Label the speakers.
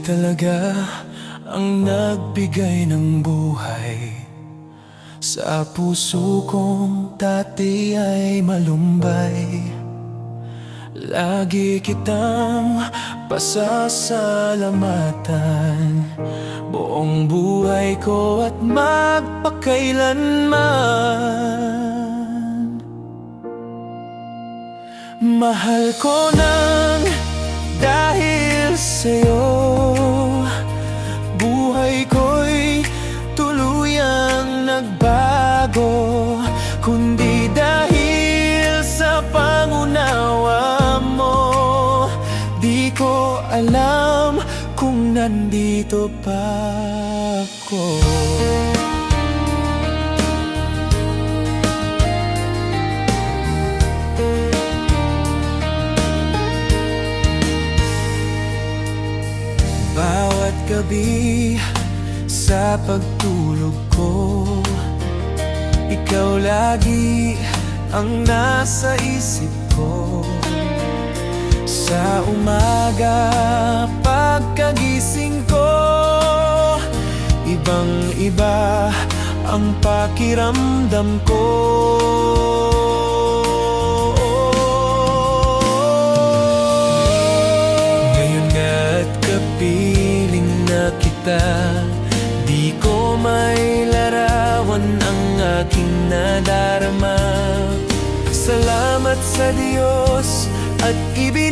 Speaker 1: talaga ang nagbigay ng buhay sa puso kong dati ay malumbay. Lagi kitang pasasalamatan buong buhay ko at magpakailanman. Mahal ko nang dahil sa'yo, buhay ko'y tuluyang nagbago. Kundi dahil sa pangunawa mo, di ko alam kung nandito pa ako. Bawat gabi sa pagtulog ko, ikaw lagi ang nasa isip ko. Sa umaga pagkagising ko, ibang-iba ang pakiramdam ko. Ngayon nga't kapiling na kita, di ko may larawan ang aking nadarama. Salamat sa Diyos at ibig